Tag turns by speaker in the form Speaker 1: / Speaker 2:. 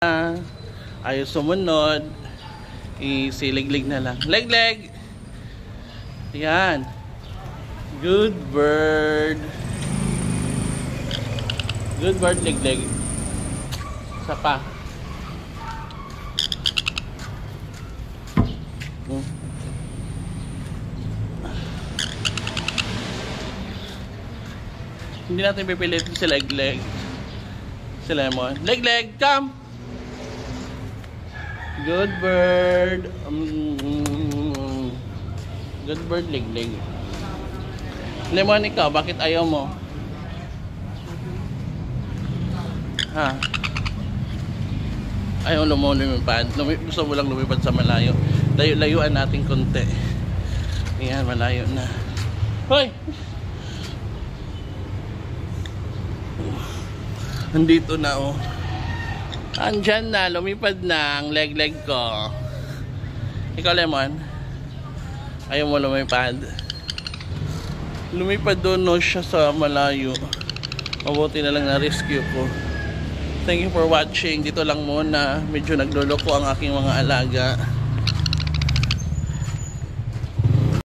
Speaker 1: Ayaw sumunod. Isiliglig na lang. Leg. Yan. Good bird. Good bird, leg. Isa pa. Hindi natin pipilitin si leg. Si Lemon. Leg, come. Good bird. Good bird, leg. Lemon, ikaw, bakit ayaw mo? Ha? Ayaw lumipad. Gusto mo lang lumipad sa malayo. Layuan natin konti. Ayan, malayo na. Hoy! Nandito na, oh. Andyan na, lumipad na ang leg ko. Ikaw, Lemon? Ayaw mo lumipad? Lumipad doon, no, siya sa malayo. Mabuti na lang na-rescue ko. Thank you for watching. Dito lang muna. Medyo nagluloko ang aking mga alaga.